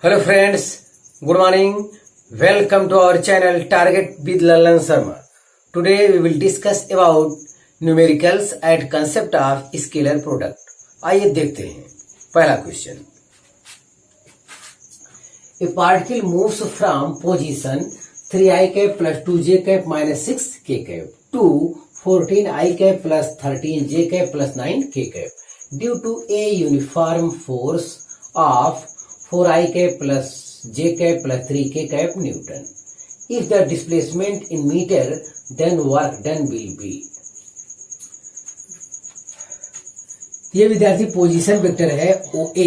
Hello friends, good morning. Welcome to our channel Target with Lalan Sharma. Today we will discuss about numericals and concept of scalar product. आइए देखते हैं पहला question. A particle moves from position 3i cap plus 2j cap minus 6k cap to 14i cap plus 13j cap plus 9k cap due to a uniform force of 4i cap plus j cap plus 3k cap Newton. If the displacement in meter, then work done will be. ये विद्यार्थी position vector है OA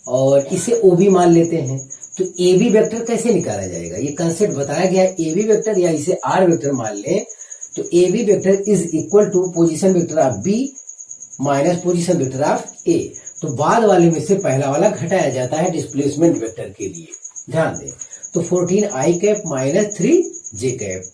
और इसे OB मान लेते हैं. तो AB vector कैसे निकाला जाएगा, ये कंसेप्ट बताया गया है. AB वेक्टर या इसे R वेक्टर मान लें तो AB vector is equal to position vector of B minus position vector of A. तो बाद वाले में से पहला वाला घटाया जाता है डिस्प्लेसमेंट वेक्टर के लिए. ध्यान दें. तो 14i cap minus 3j cap,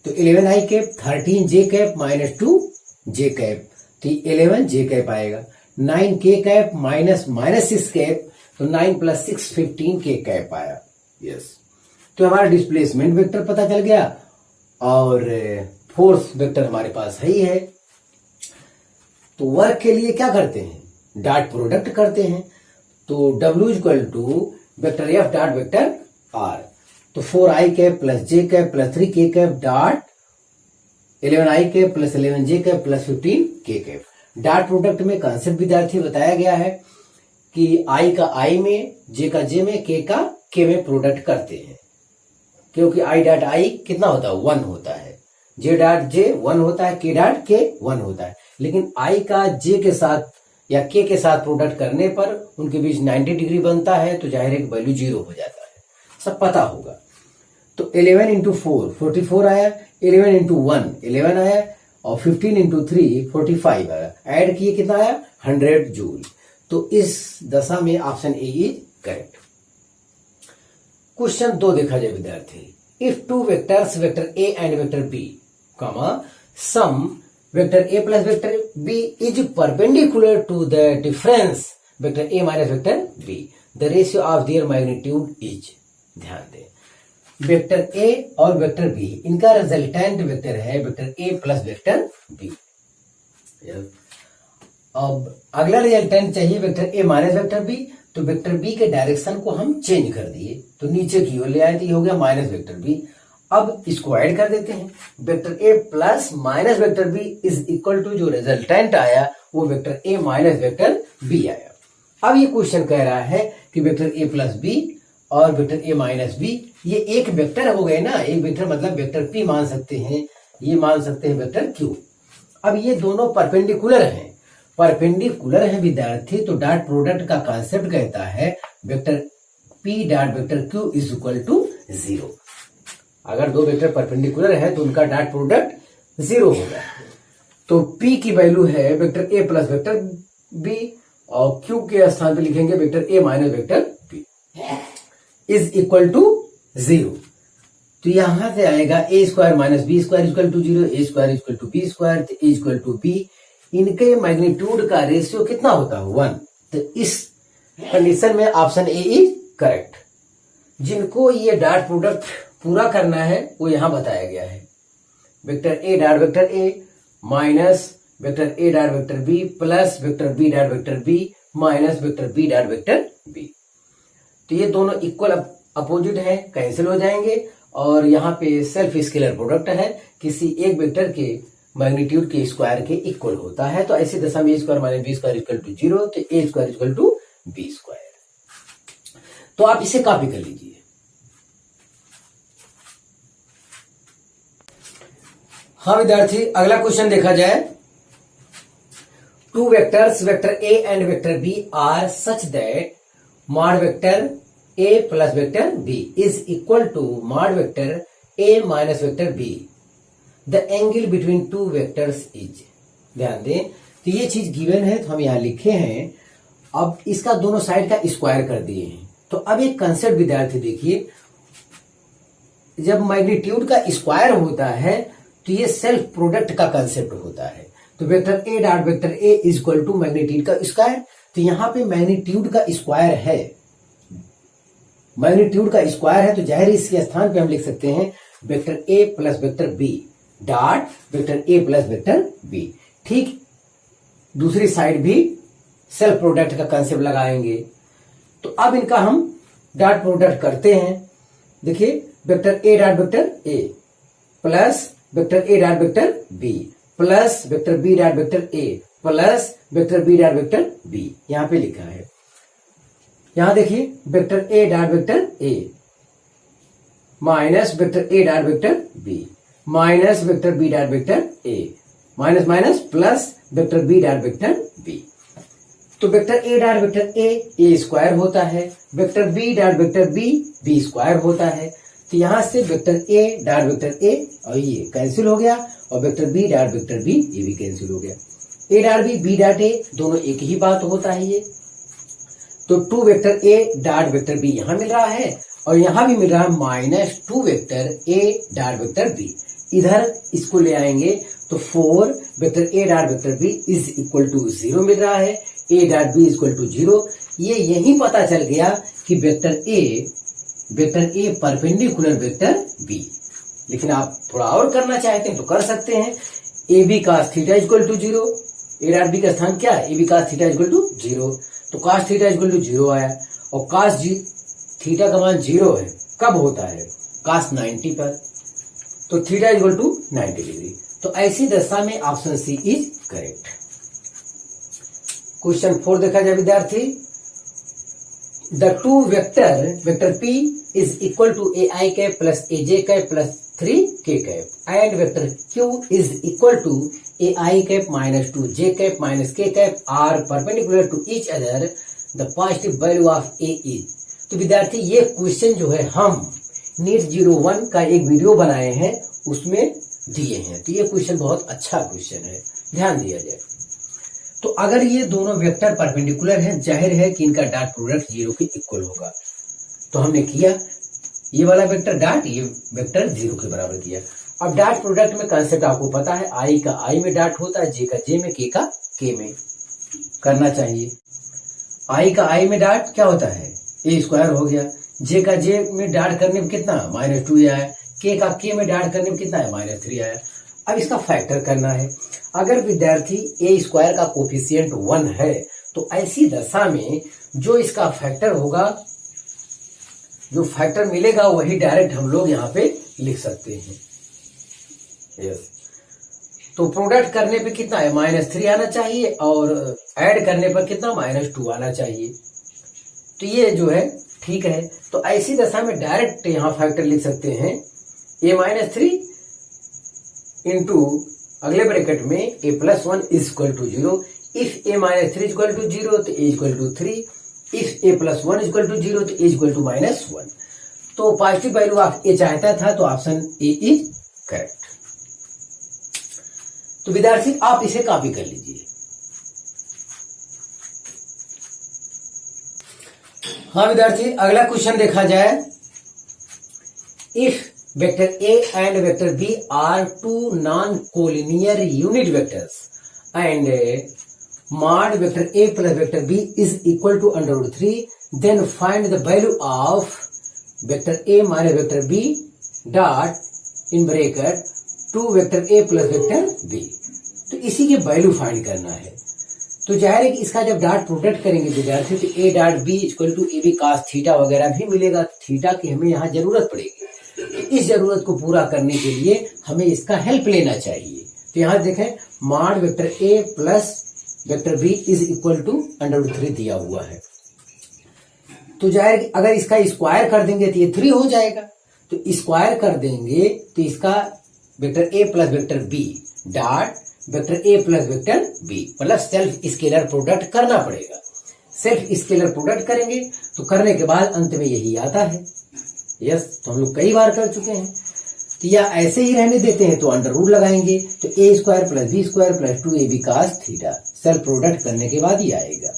तो 11i cap 13j cap minus 2j cap, तो 11j कैप आएगा. 9k कैप माइनस 6 कैप, तो 9 प्लस 6 15k कैप आया. यस, तो हमारा डिस्प्लेसमेंट वेक्टर पता चल गया और फोर्स वेक्टर हमारे पास है ही है. तो वर्क के लिए क्या करते हैं, डॉट प्रोडक्ट करते हैं. तो W equal to vector F dot vector R. तो 4i cap plus j cap plus 3k cap dot 11i cap plus 11j cap plus 15k cap. Dot product में कंसेप्ट विद्यार्थी बताया गया है कि i का i में, j का j में, k का k में प्रोडक्ट करते हैं. क्योंकि i डॉट i कितना होता है, 1 होता है. j डॉट j 1 होता है, k डॉट k 1 होता है. लेकिन i का j के साथ या k के साथ प्रोडक्ट करने पर उनके बीच 90 डिग्री बनता है, तो जाहिर है वैल्यू 0 हो जाता है. सब पता होगा. तो 11 इंटू 4 44 आया, 11 इंटू 1 11 आया और 15 इंटू 3 45 आया. ऐड किए कितना आया, 100 जूल. तो इस दशा में option A is correct. Question 2 देखा जाए विद्यार्थी. If two vectors vector A and vector B comma sum vector A plus vector B is perpendicular to the difference vector A minus vector B. The ratio of their magnitude is. ध्यान दें, vector A और vector B इनका resultant vector है vector A plus vector B. अब अगला resultant चाहिए vector A minus vector B. तो vector B के डायरेक्शन को हम चेंज कर दिए, तो नीचे की ओर ले आए, तो ये हो गया माइनस वेक्टर B. अब इसको ऐड कर देते हैं. Vector A plus minus vector B is equal to जो रिजल्टेंट आया वो vector A minus vector B आया. अब ये क्वेश्चन कह रहा है कि वेक्टर A प्लस B और वेक्टर A माइनस B ये एक वेक्टर हो गए ना. एक वेक्टर मतलब वेक्टर P मान सकते हैं, ये मान सकते हैं वेक्टर Q. अब ये दोनों परपेंडिकुलर हैं. परपेंडिकुलर है विद्यार्थी, तो डॉट प्रोडक्ट का कांसेप्ट कहता है vector P dot vector Q is equal to 0. अगर दो वेक्टर परपेंडिकुलर है तो उनका डॉट प्रोडक्ट 0 होगा. तो P की वैल्यू है vector A plus vector B और Q के स्थान पे लिखेंगे vector A minus vector B is equal to 0. तो यहां से आएगा a square minus B square equal to 0, a square equal to B square, तो a इक्वल टू b. इनके मैग्नीट्यूड का रेशियो कितना होता है, 1. तो इस कंडीशन में ऑप्शन ए इज करेक्ट. जिनको ये डॉट प्रोडक्ट पूरा करना है वो यहां बताया गया है. Vector A dot vector A minus vector A dot vector B plus vector B dot vector B minus vector B dot vector B. तो ये दोनों इक्वल अपोजिट है, कैंसिल हो जाएंगे और यहाँ पे सेल्फ स्केलर प्रोडक्ट है, किसी एक वेक्टर के मैग्नीट्यूड के स्क्वायर के इक्वल होता है. तो ऐसी दशा में a square minus B square equal to 0, तो a square equal to b square. तो आप इसे कॉपी कर लीजिए. हाँ विद्यार्थी, अगला क्वेश्चन देखा जाए. Two vectors vector A and vector B are such that mod vector A plus vector B is equal to mod vector A minus vector B. The angle between two vectors is. ध्यान दें, तो ये चीज given है तो हम यहां लिखे हैं. अब इसका दोनों साइड का स्क्वायर कर दिए हैं. तो अब एक कंसेप्ट विद्यार्थी देखिए, जब मैग्नीट्यूड का स्क्वायर होता है तो ये सेल्फ प्रोडक्ट का कंसेप्ट होता है. तो vector A dot vector A is equal to magnitude का स्क्वायर. तो यहां पे मैग्नीट्यूड का स्क्वायर है मैग्नीट्यूड का स्क्वायर है तो जाहिर इसके स्थान पे हम लिख सकते हैं vector A plus vector B dot vector A plus vector B. ठीक दूसरी साइड भी सेल्फ प्रोडक्ट का कंसेप्ट लगाएंगे। तो अब इनका हम डॉट प्रोडक्ट करते हैं। देखिए vector A dot vector A plus vector A dot vector B plus vector B dot vector A plus vector B dot vector B, यहां पे लिखा है। यहां देखिए vector A dot vector A minus vector A dot vector B minus vector B dot vector A minus minus plus vector B dot vector B. तो vector A dot vector A square होता है, vector B dot vector B square होता है। तो यहां से vector A dot vector A और ये कैंसिल हो गया और vector B dot vector B ये भी कैंसिल हो गया। A dot B dot A दोनों एक ही बात होता है ये। तो 2 vector A dot vector B यहां मिल रहा है और यहां भी मिल रहा है minus 2 vector A dot vector B. इधर इसको ले आएंगे तो 4 vector A dot vector B is equal to 0 मिल रहा है, A dot B equal to 0। ये यही पता चल गया कि vector A perpendicular vector B. लेकिन आप थोड़ा और करना चाहते हैं तो कर सकते हैं। A B cos theta equal to 0, A dot B का स्थान क्या है, A B cos theta equal to 0, तो कास थीटा इक्वल टू 0 आया और कास थीटा का मान 0 है। कब होता है, कास 90 पर, तो थीटा इक्वल टू 90 डिग्री। तो ऐसी दशा में option C is correct. Question 4 देखा जाए विद्यार्थी। The two vector P is equal to AI cap plus AJ cap plus 3K cap and vector Q is equal to AI cap minus 2J cap minus K cap are perpendicular to each other. The positive value of A is। तो विद्यार्थी ये question जो है हम NEET 01 का एक video बनाए हैं उसमें दिए हैं। तो ये क्वेश्चन बहुत अच्छा क्वेश्चन है, ध्यान दिया जाए। तो अगर ये दोनों वेक्टर परपेंडिकुलर हैं, जाहिर है कि इनका डॉट प्रोडक्ट 0 के इक्वल होगा। तो हमने किया ये वाला वेक्टर डॉट ये वेक्टर 0 के बराबर किया। अब डॉट प्रोडक्ट में कंसेप्ट आपको पता है, आई का आई में डॉट होता है, जे का जे में, के का के में करना चाहिए। आई का आई में डॉट क्या होता है, ए स्क्वायर हो गया। जे का जे में डॉट करने में कितना -2 आया, के का के में डॉट करने में कितना है -3 आया। अब इसका फैक्टर करना है। अगर विद्यार्थी ए स्क्वायर का कोफिशिएंट 1 है तो ऐसी दशा में जो इसका फैक्टर होगा, जो फैक्टर मिलेगा वही डायरेक्ट हम लोग यहाँ पे लिख सकते हैं। यस, तो प्रोडक्ट करने पे कितना है -3 आना चाहिए और ऐड करने पर कितना -2 आना चाहिए। तो ये जो है ठीक है। तो ऐसी दशा में डायरेक्ट यहाँ फैक्टर लिख सकते हैं a-3 इंटू अगले ब्रैकेट में a+1 is equal to 0। If a-3 equal to 0 तो a equal to 3, if a+1 equal to 0 तो a इक्वल टू -1। तो पॉजिटिव वैल्यू ऑफ a चाहता था तो ऑप्शन ए इज करेक्ट। तो विद्यार्थी आप इसे कॉपी कर लीजिए। हाँ विद्यार्थी, अगला क्वेश्चन देखा जाए। If vector A and vector B are two non-collinear unit vectors and mod vector A plus vector B is equal to √3, then find the value of vector A minus vector B dot in bracket 2 vector A plus vector B। तो इसी के value find करना है। तो जाहिर है कि इसका जब डॉट प्रोडक्ट करेंगे विद्यार्थी तो A dot B equal to A B cos theta वगैरह भी मिलेगा। थीटा की हमें यहाँ जरूरत पड़ेगी। इस जरूरत को पूरा करने के लिए हमें इसका हेल्प लेना चाहिए। तो यहां देखें mod vector A plus vector B is equal to √3 दिया हुआ है। तो जाहिर अगर इसका स्क्वायर कर देंगे तो ये 3 हो जाएगा। तो स्क्वायर कर देंगे तो इसका vector A plus vector B dot vector A plus vector B मतलब सेल्फ स्केलर प्रोडक्ट करना पड़ेगा। सेल्फ स्केलर प्रोडक्ट करेंगे तो करने के बाद अंत में यही आता है। यस, तो हम लोग कई बार कर चुके हैं। तो या ऐसे ही रहने देते हैं तो अंडर रूट लगाएंगे तो a² + b² + 2ab cos theta self product करने के बाद ही आएगा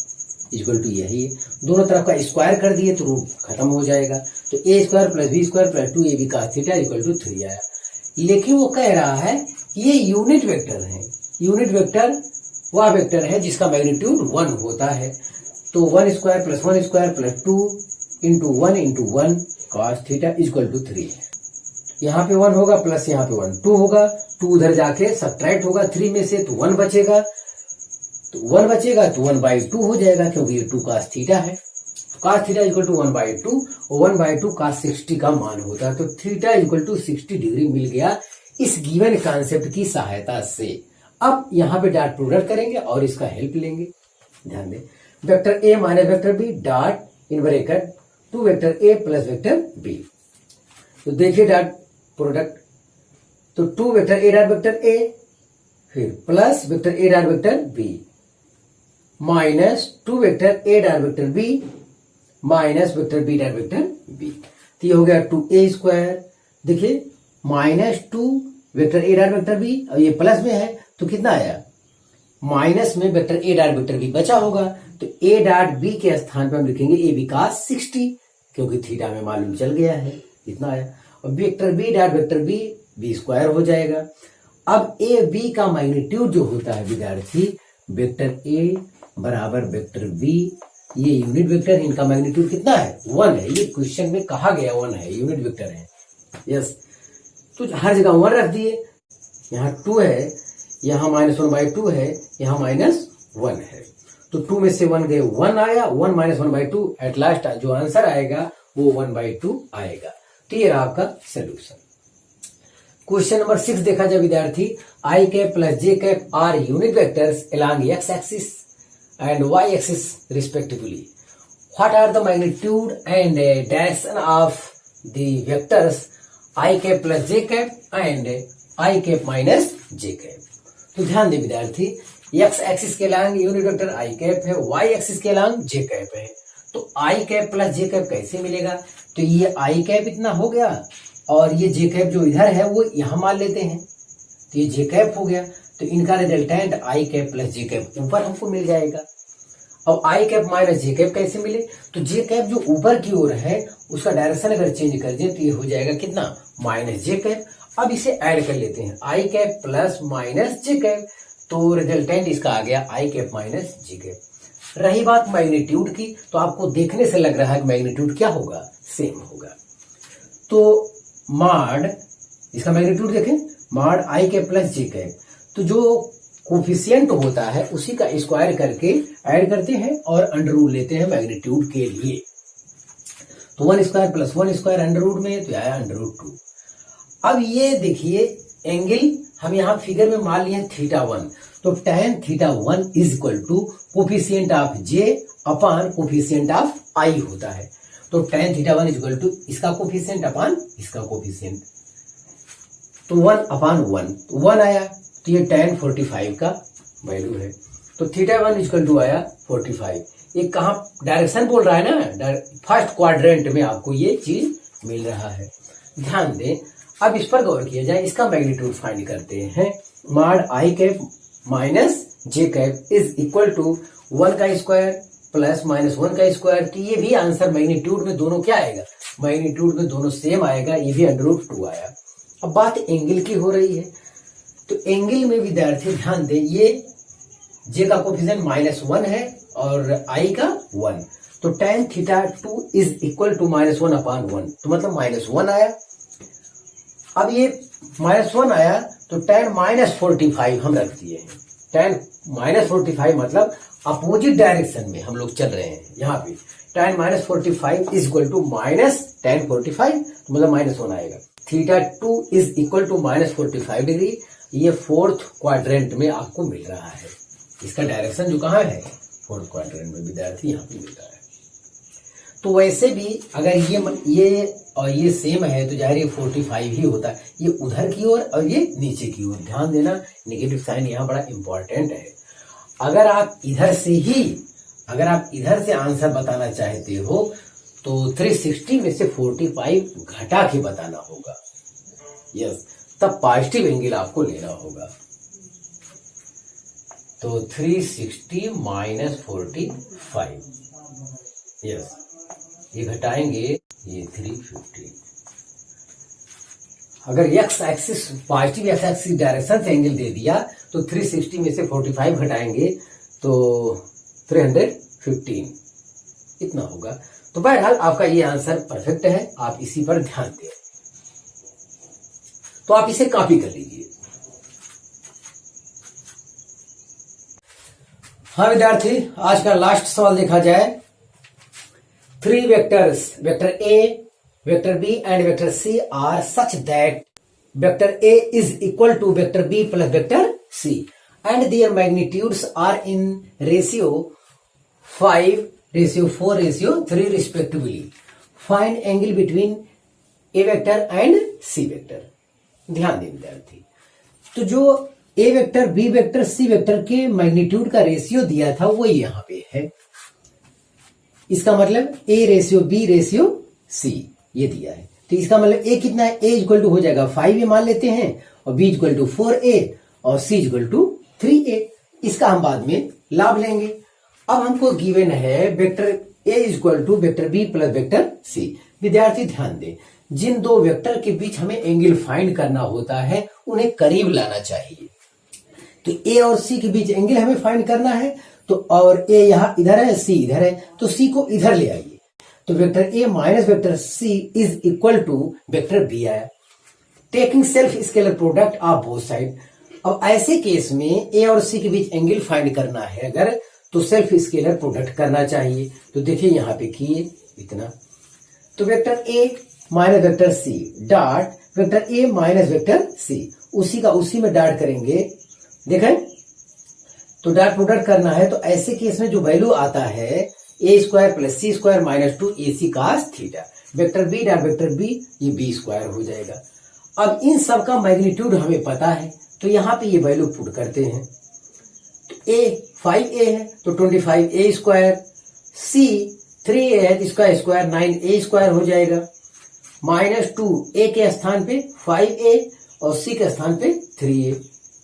इक्वल टू यही। दोनों तरफ का स्क्वायर कर दिए तो रूट खत्म हो जाएगा। तो a² + b² + 2ab cos theta equal to 3 आया। लेकिन वो कह रहा है ये यूनिट वेक्टर है। यूनिट वेक्टर वह वेक्टर है जिसका मैग्नीट्यूड 1 होता है। तो 1² + 1² + 2 into 1 cos theta equal to 3। यहाँ पे 1 होगा प्लस यहाँ पे 1 2 होगा, 2 उधर जाके सब्ट्रैक्ट होगा 3 में से, तो 1 बचेगा, तो 1/2 हो जाएगा क्योंकि ये 2 cos थीटा है। cos थीटा इक्वल टू 1/2 और 1/2 cos 60 का मान होता है, तो थीटा इक्वल टू 60 डिग्री मिल गया इस गिवन कॉन्सेप्ट की सहायता से। अब यहाँ पे डॉट प्रोडक्ट करेंगे और इसका हेल्प लेंगे। ध्यान दें, vector A minus vector B dot in bracket 2 vector A plus vector B. तो देखिए डॉट प्रोडक्ट, तो 2 vector A dot vector A फिर plus vector A dot vector B minus 2 vector A dot vector B minus vector B dot vector B. तो ये हो गया 2a square. देखिए -2 vector A dot vector B और ये plus में है तो कितना आया, माइनस में vector A dot vector B बचा होगा, तो ए डॉट बी के स्थान पर हम लिखेंगे ए बी cos 60 क्योंकि थीटा में मालूम चल गया है, इतना आया। और vector B dot vector B B square हो जाएगा। अब ए बी का मैग्नीट्यूड जो होता है विद्यार्थी, वेक्टर ए बराबर वेक्टर बी, ये यूनिट वेक्टर, इनका मैग्नीट्यूड कितना है 1 है। ये क्वेश्चन में कहा गया 1 है, यूनिट वेक्टर है। यस, तो हर जगह 1 रख दिए, यहाँ 2 है, यहाँ -1/2 है, यहाँ -1 है, तो 2 में से 1 गए 1 आया, 1 - 1/2 एट लास्ट जो आंसर आएगा वो 1/2 आएगा। तो ये रहा आपका सोल्यूशन। क्वेश्चन नंबर 6 देखा जाए विद्यार्थी, I cap plus J cap are unit vectors along x axis and y axis respectively. What are the magnitude and direction of the vectors i cap plus j cap and i cap minus j cap? तो ध्यान दें विद्यार्थी, x axis के along unit vector i cap है, y axis के along j cap है, तो i cap plus j cap कैसे मिलेगा? तो ये i कैप इतना हो गया और ये j कैप जो इधर है वो यहां मान लेते हैं, तो ये j कैप हो गया, तो इनका resultant i cap plus j cap ऊपर हमको मिल जाएगा। अब i cap minus j cap कैसे मिले? तो j कैप जो ऊपर की ओर है उसका डायरेक्शन अगर चेंज कर दें तो ये हो जाएगा कितना, माइनस j कैप। अब इसे ऐड कर लेते हैं, i cap plus minus j cap, तो रिजल्टेंट इसका आ गया i cap minus j cap. रही बात मैग्नीट्यूड की, तो आपको देखने से लग रहा है कि मैग्नीट्यूड क्या होगा, सेम होगा। तो मॉड, इसका मैग्नीट्यूड देखें, mod i cap plus j cap, तो जो कोफिशिएंट होता है उसी का स्क्वायर करके ऐड करते हैं और अंडर रूट लेते हैं मैग्नीट्यूड के लिए। तो 1 square plus 1 square under root में, तो आया अंडर रूट 2। अब ये देखिए एंगल हम यहाँ फिगर में मान लिए θ1, तो tan θ1 is equal to coefficient of j upon coefficient of i होता है। तो tan θ1 इज इक्वल टू इसका कोफिशिएंट अपॉन इसका कोफिशिएंट, तो 1/1 आया, तो ये tan 45 का वैल्यू है। तो θ1 इक्वल टू आया 45। ये कहाँ डायरेक्शन बोल रहा है ना, फर्स्ट क्वाड्रेंट में आपको ये चीज मिल रहा है। ध्यान दें, अब इस पर गौर किया जाए, इसका मैग्नीट्यूड फाइंड करते हैं। Mod i cap minus j cap is equal to 1 का स्क्वायर प्लस माइनस 1 का स्क्वायर, तो ये भी आंसर मैग्नीट्यूड में दोनों क्या आएगा, मैग्नीट्यूड में दोनों सेम आएगा, ये भी अंडर रूट 2 आया। अब बात एंगल की हो रही है, तो एंगल में विद्यार्थी ध्यान दें, ये j का कोफिशिएंट -1 है और i का 1, तो tan θ2 इज इक्वल टू -1/1, तो मतलब -1 आया। अब ये -1 आया तो tan -45 हम रख दिए हैं। tan -45 मतलब अपोजिट डायरेक्शन में हम लोग चल रहे हैं, यहाँ पे tan -45 is equal to minus tan 45, तो मतलब -1 आएगा। θ2 इज इक्वल टू -45 डिग्री, ये फोर्थ क्वाड्रेंट में आपको मिल रहा है। इसका डायरेक्शन जो कहाँ है, फोर्थ क्वाड्रेंट में विद्यार्थी यहाँ पे मिल रहा है। तो वैसे भी अगर ये और ये सेम है तो जाहिर ये 45 ही होता है, ये उधर की ओर और ये नीचे की ओर। ध्यान देना, नेगेटिव साइन यहाँ बड़ा इंपॉर्टेंट है। अगर आप इधर से आंसर बताना चाहते हो तो 360 में से 45 घटा के बताना होगा। यस, तब पॉजिटिव एंगल आपको लेना होगा। तो 360 माइनस 45, यस, ये घटाएंगे, ये 350। अगर x axis positive x axis direction से एंगल दे दिया तो 360 में से 45 घटाएंगे तो 315 इतना होगा। तो तो बहरहाल आपका ये आंसर परफेक्ट है, आप इसी पर ध्यान दें। तो आप इसे कॉपी कर लीजिए। हाँ विद्यार्थी, आज का लास्ट सवाल देखा जाए। 3 vectors vector A, vector B and vector C are such that vector A is equal to vector B plus vector C and their magnitudes are in ratio 5, ratio 4, ratio 3 respectively. Find angle between A vector and C vector. ध्यान दें विद्यार्थी, तो जो A vector, B vector, C vector के magnitude का ratio दिया था वो यहाँ पे है। इसका मतलब ए रेशियो बी रेशियो सी ये दिया है। तो इसका मतलब ए कितना है, ए इक्वल टू हो जाएगा 5 मान लेते हैं, और बी इक्वल टू 4a और सी इक्वल टू 3a। इसका हम बाद में लाभ लेंगे। अब हमको गिवन है vector A equal to vector B plus vector C. विद्यार्थी ध्यान दें, जिन दो वेक्टर के बीच हमें एंगल फाइंड करना होता है उन्हें करीब लाना चाहिए। तो ए और सी के बीच एंगल हमें फाइंड करना है, तो और ए यहां इधर है, सी इधर है, तो सी को इधर ले आइए। तो vector A minus vector C is equal to vector B आया। Taking self scalar product of both side. अब ऐसे केस में ए और सी के बीच एंगल फाइंड करना है अगर, तो सेल्फ स्केलर प्रोडक्ट करना चाहिए। तो देखिए यहां पे किए इतना, तो vector A minus vector C dot vector A minus vector C, उसी का उसी में डॉट करेंगे। देखें, तो डॉट प्रोडक्ट करना है, तो ऐसे केस में जो वैल्यू आता है A square plus C square minus 2ac cos theta, vector B dot vector B ये बी स्क्वायर हो जाएगा। अब इन सब का मैग्नीट्यूड हमें पता है, तो यहां पे ये वैल्यू पुट करते हैं। तो ए 5a है तो 25a स्क्वायर, सी 3a है तो इसका स्क्वायर 9a स्क्वायर हो जाएगा, माइनस 2a के स्थान पे 5a और सी के स्थान पे 3a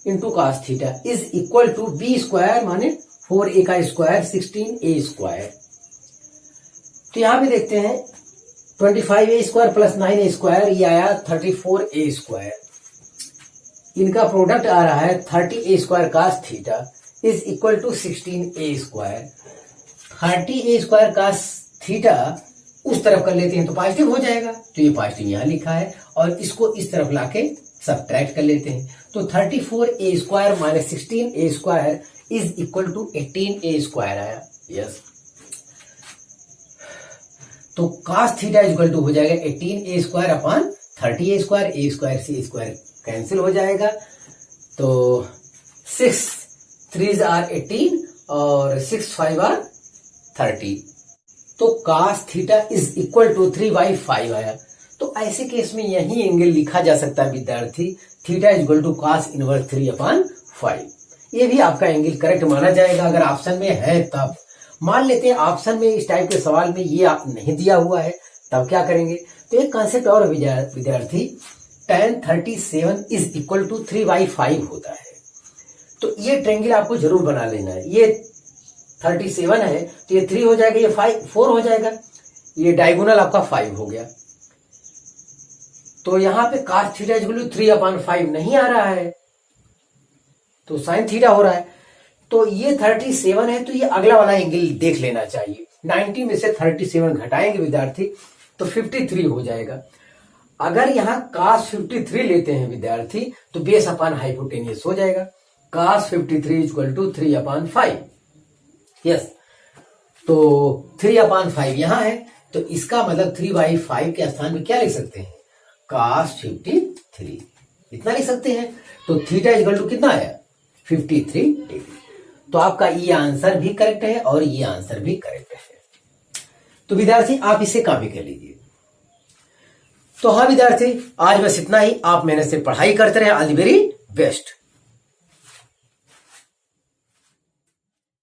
into cos theta is equal to B square माने 4a का स्क्वायर 16a स्क्वायर। तो यहां पे देखते हैं 25a square plus 9a square ये आया 34a स्क्वायर। इनका प्रोडक्ट आ रहा है 30a square cos theta is equal to 16a square. 30a square cos theta उस तरफ कर लेते हैं तो पॉजिटिव हो जाएगा, तो ये पॉजिटिव यहां लिखा है, और इसको इस तरफ लाके सब्ट्रैक्ट कर लेते हैं। तो 34a square minus 16a square is equal to 18a square आया। यस, तो cos थीटा इक्वल टू हो जाएगा 18a square upon 30a square, a square से स्क्वायर कैंसिल हो जाएगा, तो 6 3s आर 18 और 6 5 आर 30, तो cos theta is equal to 3/5 आया। तो ऐसे केस में यही एंगल लिखा जा सकता है विद्यार्थी, theta equal to cos inverse 3/5। ये भी आपका एंगल करेक्ट माना जाएगा अगर ऑप्शन में है तब। मान लेते हैं ऑप्शन में इस टाइप के सवाल में ये नहीं दिया हुआ है, तब क्या करेंगे। तो एक कॉन्सेप्ट और विद्यार्थी, tan 37 इज इक्वल टू 3/5 होता है। तो ये ट्रायंगल आपको जरूर बना लेना है। ये 37 है तो ये 3 हो जाएगा, ये 4 हो जाएगा, ये डायगोनल आपका 5 हो गया। तो यहां पे cos थीटा इक्वल टू 3/5 नहीं आ रहा है, तो sin थीटा हो रहा है। तो ये 37 है तो ये अगला वाला एंगल देख लेना चाहिए। 90 में से 37 घटाएंगे विद्यार्थी तो 53 हो जाएगा। अगर यहाँ cos 53 लेते हैं विद्यार्थी तो बेस अपॉन हाइपोटेनियस हो जाएगा। cos 53 equal to 3/5। यस, तो 3/5 यहां है, तो इसका मतलब 3/5 के स्थान में क्या लिख सकते हैं, cos 53 इतना लिख सकते हैं। तो थीटा इक्वल टू कितना आया, 53 डिग्री। तो आपका ये आंसर भी करेक्ट है और ये आंसर भी करेक्ट है। तो विद्यार्थी आप इसे कॉपी कर लीजिए। तो हाँ विद्यार्थी, आज बस इतना ही। आप मेहनत से पढ़ाई करते रहे। All the very best.